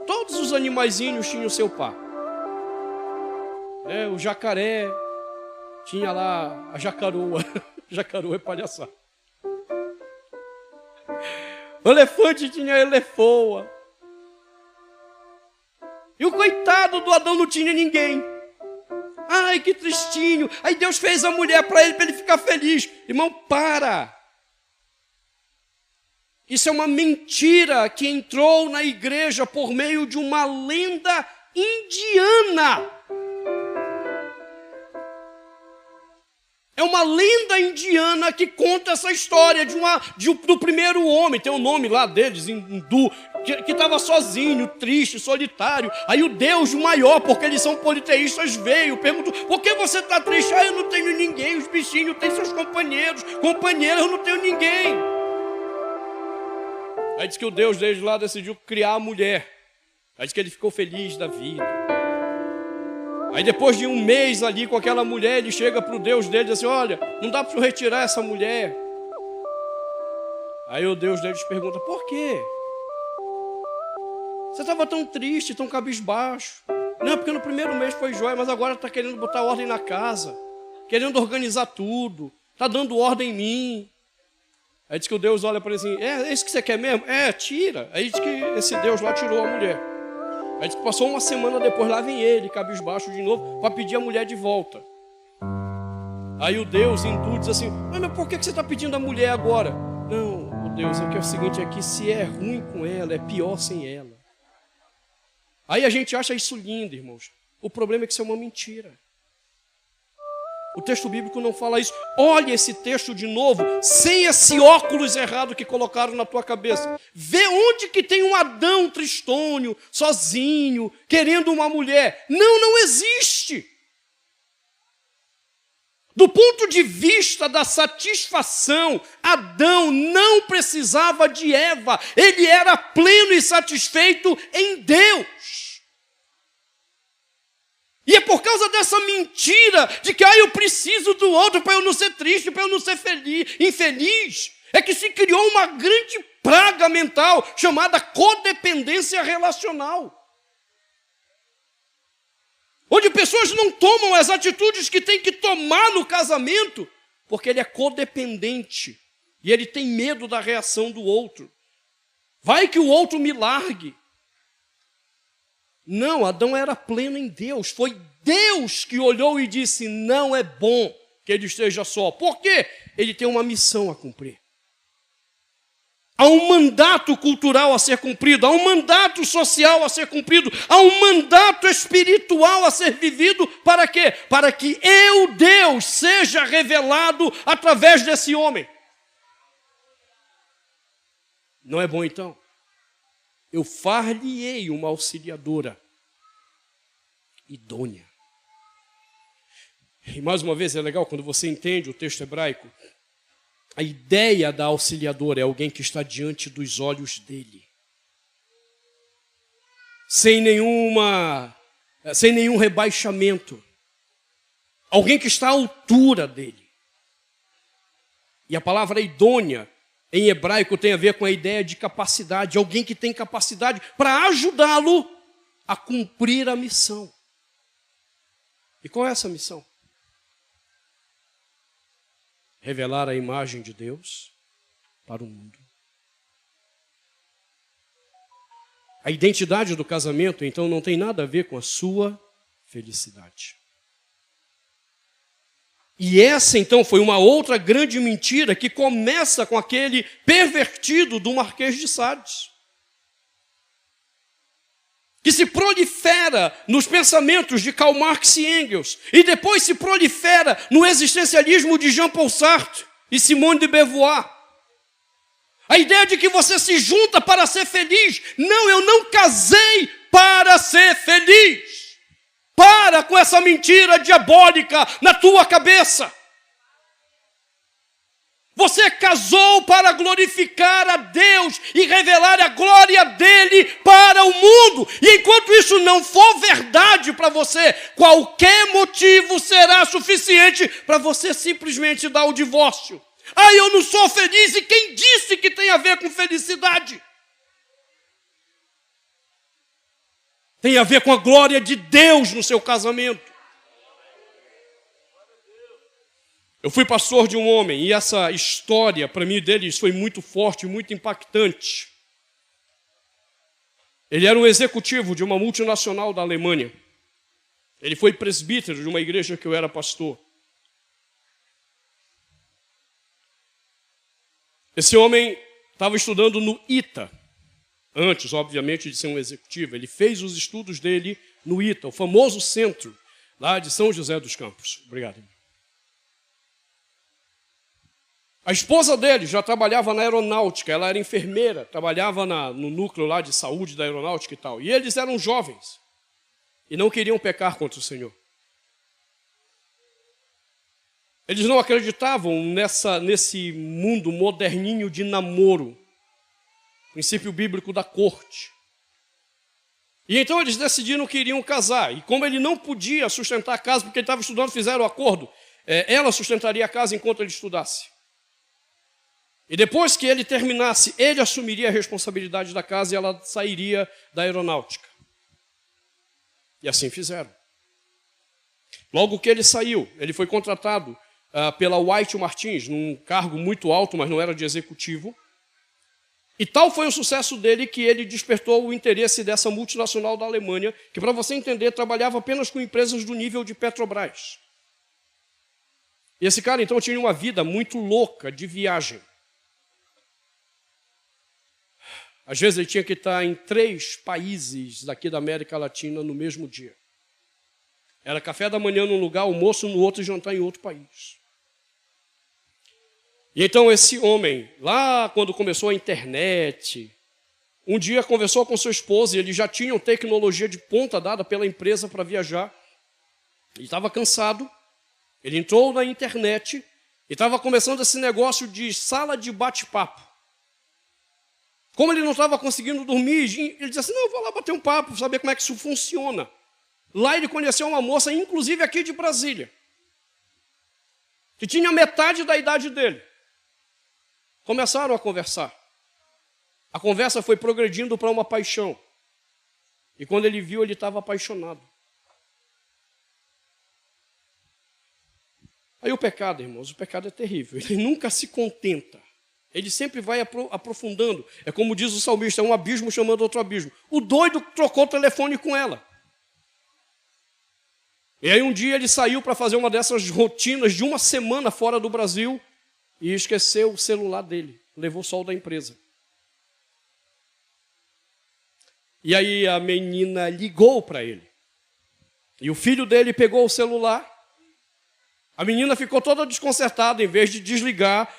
Todos os animaizinhos tinham seu par. O jacaré tinha lá a jacaroa. Jacaroa é palhaçada. O elefante tinha a elefoa. E o coitado do Adão não tinha ninguém. Ai, que tristinho. Aí Deus fez a mulher para ele ficar feliz. Irmão, para. Isso é uma mentira que entrou na igreja por meio de uma lenda indiana. É uma lenda indiana que conta essa história do primeiro homem. Tem um nome lá deles, hindu, que estava sozinho, triste, solitário. Aí o Deus maior, porque eles são politeístas, veio, perguntou, por que você está triste? Eu não tenho ninguém, os bichinhos têm seus companheiros, companheiras, eu não tenho ninguém. Aí diz que o Deus desde lá decidiu criar a mulher. Aí diz que ele ficou feliz da vida. Aí depois de um mês ali com aquela mulher, ele chega para o Deus dele e diz assim, olha, não dá para eu retirar essa mulher. Aí o Deus deles pergunta, por quê? Você estava tão triste, tão cabisbaixo. Não, porque no primeiro mês foi jóia, mas agora está querendo botar ordem na casa, querendo organizar tudo, está dando ordem em mim. Aí diz que o Deus olha para ele assim, é isso que você quer mesmo? Tira. Aí diz que esse Deus lá tirou a mulher. Aí diz que passou uma semana depois, lá vem ele, cabisbaixo de novo, para pedir a mulher de volta. Aí o Deus hindu diz assim, mas por que você está pedindo a mulher agora? Não, o Deus, é o seguinte, é que se é ruim com ela, é pior sem ela. Aí a gente acha isso lindo, irmãos. O problema é que isso é uma mentira. O texto bíblico não fala isso. Olha esse texto de novo, sem esse óculos errado que colocaram na tua cabeça. Vê onde que tem um Adão tristônio, sozinho, querendo uma mulher. Não existe. Do ponto de vista da satisfação, Adão não precisava de Eva. Ele era pleno e satisfeito em Deus. E é por causa dessa mentira de que eu preciso do outro para eu não ser triste, para eu não ser infeliz, é que se criou uma grande praga mental chamada codependência relacional. Onde pessoas não tomam as atitudes que têm que tomar no casamento, porque ele é codependente e ele tem medo da reação do outro. Vai que o outro me largue. Não, Adão era pleno em Deus. Foi Deus que olhou e disse, não é bom que ele esteja só. Por quê? Ele tem uma missão a cumprir. Há um mandato cultural a ser cumprido, há um mandato social a ser cumprido, há um mandato espiritual a ser vivido. Para quê? Para que Deus, seja revelado através desse homem. Não é bom então? Eu far-lhe-ei uma auxiliadora idônea. E mais uma vez é legal quando você entende o texto hebraico. A ideia da auxiliadora é alguém que está diante dos olhos dele. Sem nenhum rebaixamento. Alguém que está à altura dele. E a palavra idônea em hebraico tem a ver com a ideia de capacidade. Alguém que tem capacidade para ajudá-lo a cumprir a missão. E qual é essa missão? Revelar a imagem de Deus para o mundo. A identidade do casamento, então, não tem nada a ver com a sua felicidade. E essa, então, foi uma outra grande mentira que começa com aquele pervertido do Marquês de Sades. Que se prolifera nos pensamentos de Karl Marx e Engels. E depois se prolifera no existencialismo de Jean-Paul Sartre e Simone de Beauvoir. A ideia de que você se junta para ser feliz. Não, eu não casei para ser feliz. Para com essa mentira diabólica na tua cabeça. Você casou para glorificar a Deus e revelar a glória dele para o mundo. E enquanto isso não for verdade para você, qualquer motivo será suficiente para você simplesmente dar o divórcio. Ah, eu não sou feliz. E quem disse que tem a ver com felicidade? Tem a ver com a glória de Deus no seu casamento. Eu fui pastor de um homem e essa história, para mim, deles foi muito forte, muito impactante. Ele era um executivo de uma multinacional da Alemanha. Ele foi presbítero de uma igreja que eu era pastor. Esse homem estava estudando no ITA, antes, obviamente, de ser um executivo. Ele fez os estudos dele no ITA, o famoso centro lá de São José dos Campos. Obrigado. A esposa dele já trabalhava na aeronáutica, ela era enfermeira, trabalhava no núcleo lá de saúde da aeronáutica e tal. E eles eram jovens e não queriam pecar contra o Senhor. Eles não acreditavam nesse mundo moderninho de namoro, princípio bíblico da corte. E então eles decidiram que iriam casar. E como ele não podia sustentar a casa, porque ele estava estudando, fizeram o acordo. Ela sustentaria a casa enquanto ele estudasse. E depois que ele terminasse, ele assumiria a responsabilidade da casa e ela sairia da aeronáutica. E assim fizeram. Logo que ele saiu, ele foi contratado pela White Martins, num cargo muito alto, mas não era de executivo. E tal foi o sucesso dele que ele despertou o interesse dessa multinacional da Alemanha, que, para você entender, trabalhava apenas com empresas do nível de Petrobras. E esse cara, então, tinha uma vida muito louca de viagem. Às vezes ele tinha que estar em 3 países daqui da América Latina no mesmo dia. Era café da manhã num lugar, almoço no outro e jantar em outro país. E então esse homem, lá quando começou a internet, um dia conversou com sua esposa e eles já tinham tecnologia de ponta dada pela empresa para viajar. Ele estava cansado, ele entrou na internet e estava começando esse negócio de sala de bate-papo. Como ele não estava conseguindo dormir, ele disse assim, não, eu vou lá bater um papo, saber como é que isso funciona. Lá ele conheceu uma moça, inclusive aqui de Brasília, que tinha metade da idade dele. Começaram a conversar. A conversa foi progredindo para uma paixão. E quando ele viu, ele estava apaixonado. Aí o pecado, irmãos, o pecado é terrível. Ele nunca se contenta. Ele sempre vai aprofundando. É como diz o salmista, é um abismo chamando outro abismo. O doido trocou o telefone com ela. E aí um dia ele saiu para fazer uma dessas rotinas de uma semana fora do Brasil e esqueceu o celular dele. Levou só o da empresa. E aí a menina ligou para ele. E o filho dele pegou o celular. A menina ficou toda desconcertada, em vez de desligar,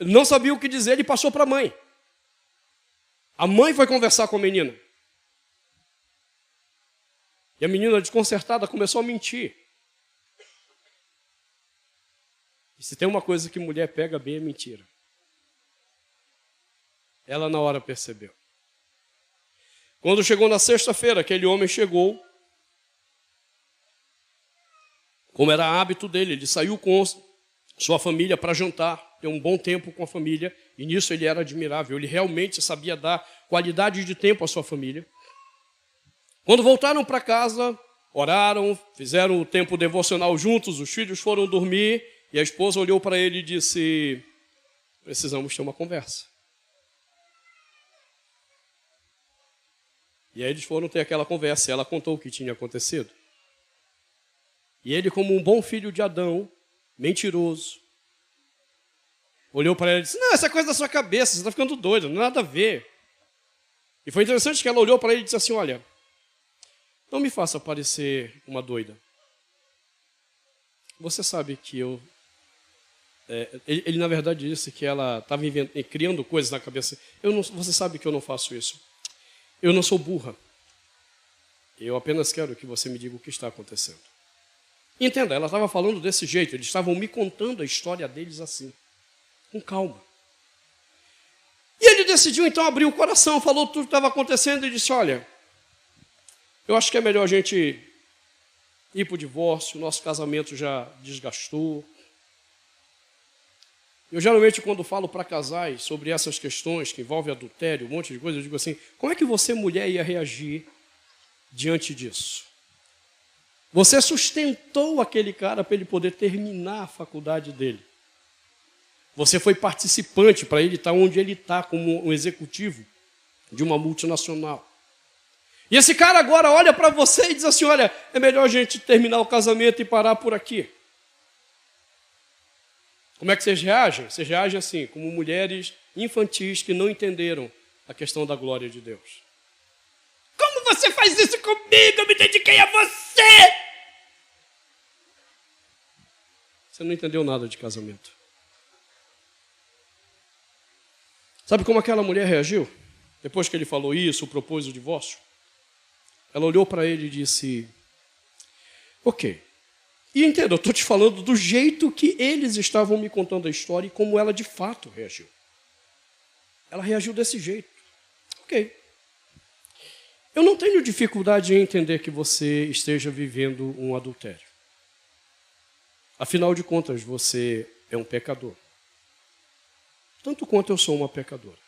não sabia o que dizer, ele passou para a mãe. A mãe foi conversar com a menina. E a menina, desconcertada, começou a mentir. E se tem uma coisa que mulher pega bem, é mentira. Ela na hora percebeu. Quando chegou na sexta-feira, aquele homem chegou. Como era hábito dele, ele saiu com sua família para jantar, ter um bom tempo com a família, e nisso ele era admirável, ele realmente sabia dar qualidade de tempo à sua família. Quando voltaram para casa, oraram, fizeram o tempo devocional juntos, os filhos foram dormir, e a esposa olhou para ele e disse, precisamos ter uma conversa. E aí eles foram ter aquela conversa, e ela contou o que tinha acontecido. E ele, como um bom filho de Adão, mentiroso, olhou para ela e disse, não, essa é coisa da sua cabeça, você está ficando doido, não tem nada a ver. E foi interessante que ela olhou para ele e disse assim, olha, não me faça parecer uma doida. Você sabe que eu... Ele na verdade disse que ela estava criando coisas na cabeça. Você sabe que eu não faço isso. Eu não sou burra. Eu apenas quero que você me diga o que está acontecendo. Entenda, ela estava falando desse jeito, eles estavam me contando a história deles assim, com calma. E ele decidiu então abrir o coração, falou tudo que estava acontecendo e disse, olha, eu acho que é melhor a gente ir para o divórcio, o nosso casamento já desgastou. Eu geralmente, quando falo para casais sobre essas questões que envolvem adultério, um monte de coisa, eu digo assim, como é que você, mulher, ia reagir diante disso? Você sustentou aquele cara para ele poder terminar a faculdade dele. Você foi participante para ele estar onde ele está, como um executivo de uma multinacional. E esse cara agora olha para você e diz assim, olha, é melhor a gente terminar o casamento e parar por aqui. Como é que vocês reagem? Vocês reagem assim, como mulheres infantis que não entenderam a questão da glória de Deus. Como você faz isso comigo? Eu me dediquei a você! Você não entendeu nada de casamento. Sabe como aquela mulher reagiu? Depois que ele falou isso, propôs o divórcio. Ela olhou para ele e disse, ok. E entenda, eu estou te falando do jeito que eles estavam me contando a história e como ela de fato reagiu. Ela reagiu desse jeito. Ok. Eu não tenho dificuldade em entender que você esteja vivendo um adultério. Afinal de contas, você é um pecador. Tanto quanto eu sou uma pecadora.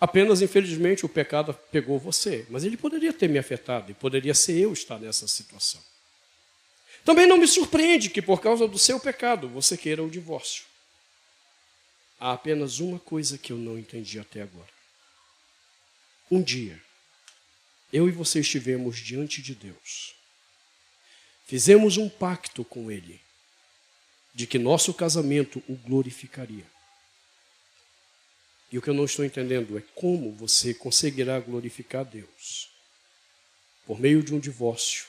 Apenas, infelizmente, o pecado pegou você. Mas ele poderia ter me afetado e poderia ser eu estar nessa situação. Também não me surpreende que, por causa do seu pecado, você queira o divórcio. Há apenas uma coisa que eu não entendi até agora. Um dia, eu e você estivemos diante de Deus. Fizemos um pacto com Ele, de que nosso casamento o glorificaria. E o que eu não estou entendendo é como você conseguirá glorificar Deus por meio de um divórcio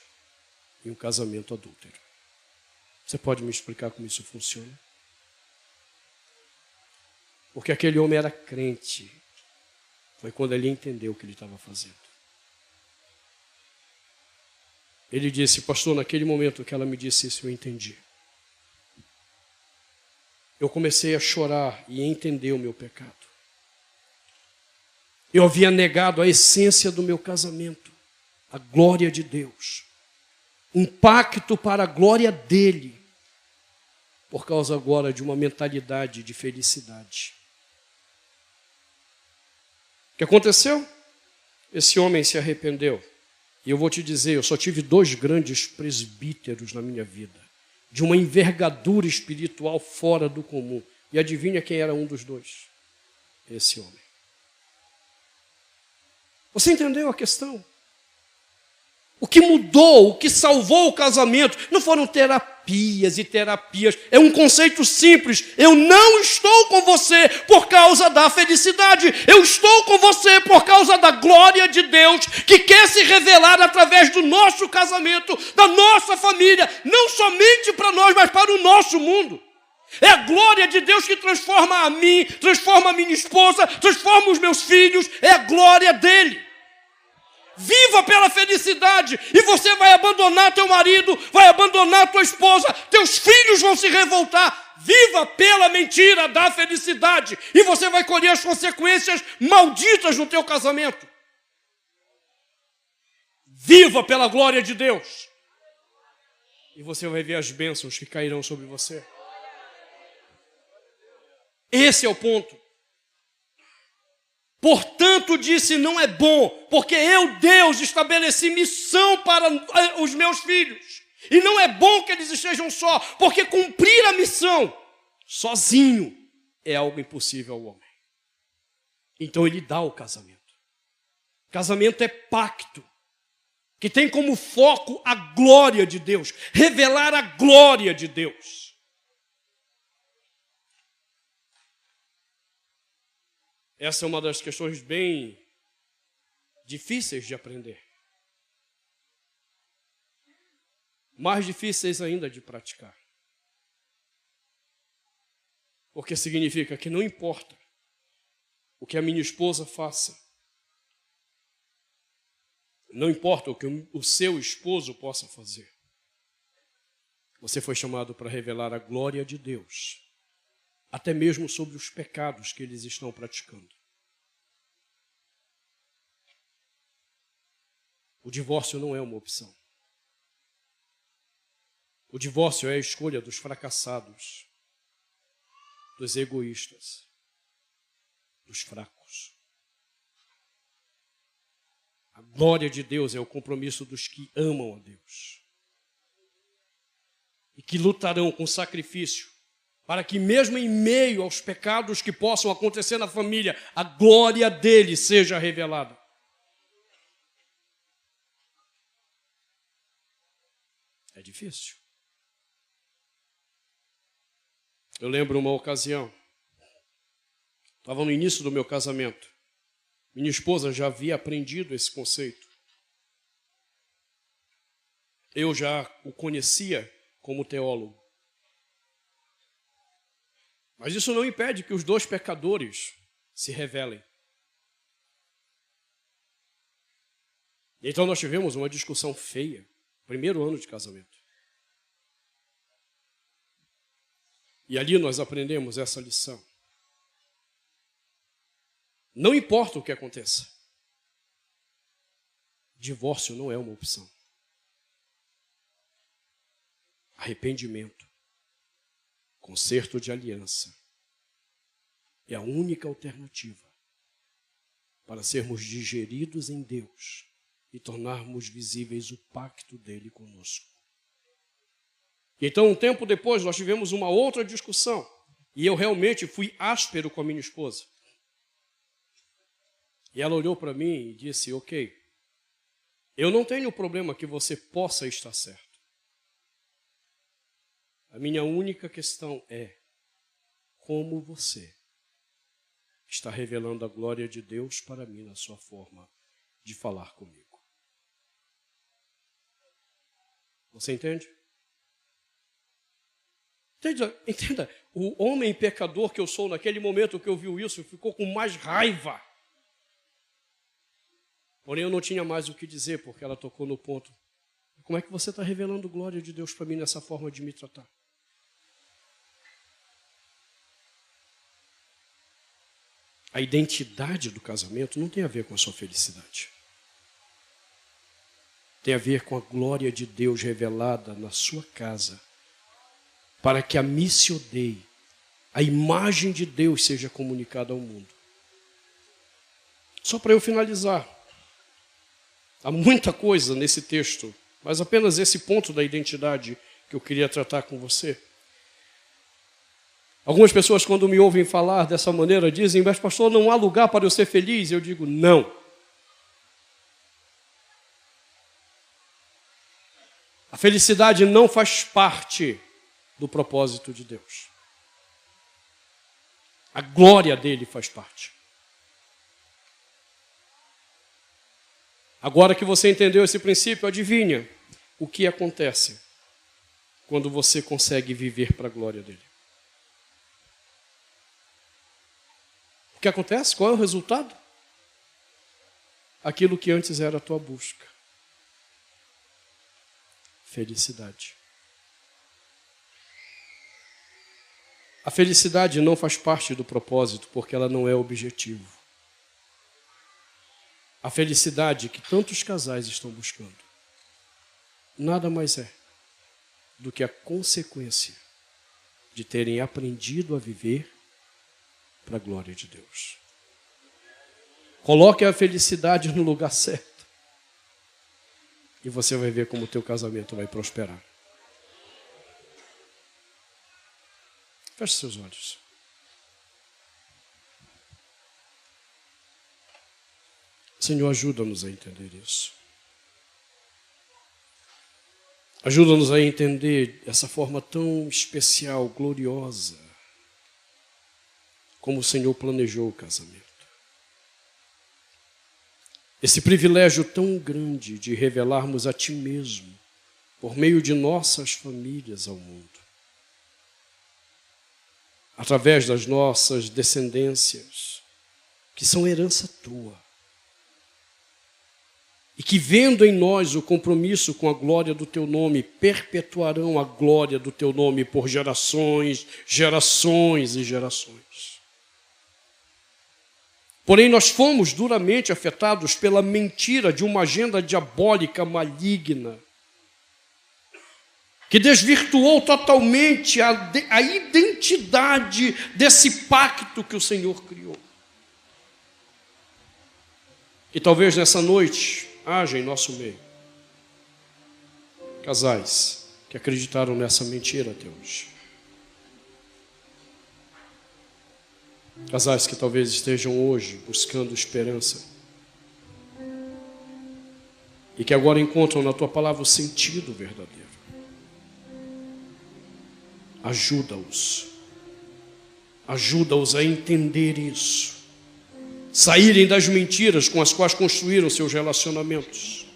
e um casamento adúltero. Você pode me explicar como isso funciona? Porque aquele homem era crente. Foi quando ele entendeu o que ele estava fazendo. Ele disse, pastor, naquele momento que ela me disse isso, eu entendi. Eu comecei a chorar e entender o meu pecado. Eu havia negado a essência do meu casamento, a glória de Deus. Um pacto para a glória dele, por causa agora de uma mentalidade de felicidade. O que aconteceu? Esse homem se arrependeu. E eu vou te dizer, eu só tive 2 grandes presbíteros na minha vida, de uma envergadura espiritual fora do comum. E adivinha quem era um dos 2? Esse homem. Você entendeu a questão? O que mudou, o que salvou o casamento, não foram terapias e terapias. É um conceito simples. Eu não estou com você por causa da felicidade. Eu estou com você por causa da glória de Deus, que quer se revelar através do nosso casamento, da nossa família, não somente para nós, mas para o nosso mundo. É a glória de Deus que transforma a mim, transforma a minha esposa, transforma os meus filhos. É a glória dele. Viva pela felicidade e você vai abandonar teu marido, vai abandonar tua esposa, teus filhos vão se revoltar. Viva pela mentira da felicidade e você vai colher as consequências malditas no teu casamento. Viva pela glória de Deus e você vai ver as bênçãos que cairão sobre você. Esse é o ponto. Portanto, disse, não é bom, porque eu, Deus, estabeleci missão para os meus filhos. E não é bom que eles estejam só, porque cumprir a missão sozinho é algo impossível ao homem. Então ele dá o casamento. Casamento é pacto, que tem como foco a glória de Deus, revelar a glória de Deus. Essa é uma das questões bem difíceis de aprender. Mais difíceis ainda de praticar. Porque significa que não importa o que a minha esposa faça, Não importa o que o seu esposo possa fazer. Você foi chamado para revelar a glória de Deus, até mesmo sobre os pecados que eles estão praticando. O divórcio não é uma opção. O divórcio é a escolha dos fracassados, dos egoístas, dos fracos. A glória de Deus é o compromisso dos que amam a Deus e que lutarão com sacrifício para que mesmo em meio aos pecados que possam acontecer na família, a glória dele seja revelada. É difícil. Eu lembro uma ocasião, estava no início do meu casamento. Minha esposa já havia aprendido esse conceito. Eu já o conhecia como teólogo. Mas isso não impede que os dois pecadores se revelem. Então nós tivemos uma discussão feia, primeiro ano de casamento. E ali nós aprendemos essa lição. Não importa o que aconteça, divórcio não é uma opção. Arrependimento, conserto de aliança é a única alternativa para sermos digeridos em Deus e tornarmos visíveis o pacto dele conosco. Então, um tempo depois, nós tivemos uma outra discussão e eu realmente fui áspero com a minha esposa. E ela olhou para mim e disse, ok, eu não tenho problema que você possa estar certo. A minha única questão é como você está revelando a glória de Deus para mim na sua forma de falar comigo. Você entende? Entenda, o homem pecador que eu sou naquele momento que ouviu isso ficou com mais raiva. Porém, eu não tinha mais o que dizer, porque ela tocou no ponto. Como é que você está revelando glória de Deus para mim nessa forma de me tratar? A identidade do casamento não tem a ver com a sua felicidade. Tem a ver com a glória de Deus revelada na sua casa, para que a Missio Dei, a imagem de Deus, seja comunicada ao mundo. Só para eu finalizar. Há muita coisa nesse texto, mas apenas esse ponto da identidade que eu queria tratar com você. Algumas pessoas, quando me ouvem falar dessa maneira, dizem, mas pastor, não há lugar para eu ser feliz? Eu digo, não. A felicidade não faz parte do propósito de Deus. A glória dele faz parte. Agora que você entendeu esse princípio, adivinha o que acontece quando você consegue viver para a glória dele. O que acontece? Qual é o resultado? Aquilo que antes era a tua busca. Felicidade. A felicidade não faz parte do propósito porque ela não é objetivo. A felicidade que tantos casais estão buscando nada mais é do que a consequência de terem aprendido a viver para a glória de Deus. Coloque a felicidade no lugar certo e você vai ver como o teu casamento vai prosperar. Feche seus olhos. Senhor, ajuda-nos a entender isso. Ajuda-nos a entender essa forma tão especial, gloriosa, como o Senhor planejou o casamento. Esse privilégio tão grande de revelarmos a Ti mesmo, por meio de nossas famílias ao mundo. Através das nossas descendências, que são herança Tua. e que, vendo em nós o compromisso com a glória do teu nome, perpetuarão a glória do teu nome por gerações, gerações e gerações. Porém, nós fomos duramente afetados pela mentira de uma agenda diabólica maligna, que desvirtuou totalmente a identidade desse pacto que o Senhor criou. E talvez nessa noite haja em nosso meio casais que acreditaram nessa mentira até hoje. Casais que talvez estejam hoje buscando esperança e que agora encontram na tua palavra o sentido verdadeiro. Ajuda-os a entender isso, saírem das mentiras com as quais construíram seus relacionamentos,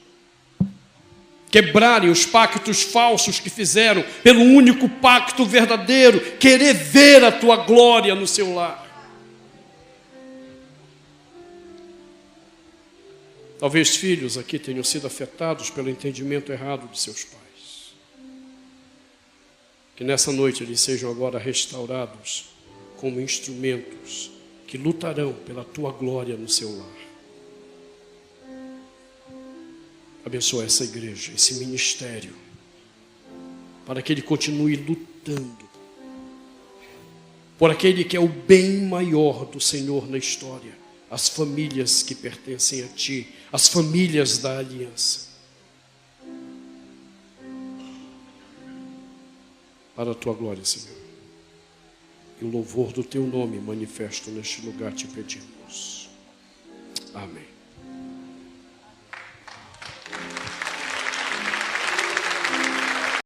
quebrarem os pactos falsos que fizeram pelo único pacto verdadeiro, querer ver a tua glória no seu lar. Talvez filhos aqui tenham sido afetados pelo entendimento errado de seus pais. Que nessa noite eles sejam agora restaurados como instrumentos que lutarão pela tua glória no seu lar. Abençoa essa igreja, esse ministério, para que ele continue lutando por aquele que é o bem maior do Senhor na história. As famílias que pertencem a Ti, as famílias da aliança. Para a Tua glória, Senhor. E o louvor do Teu nome manifesto neste lugar te pedimos. Amém.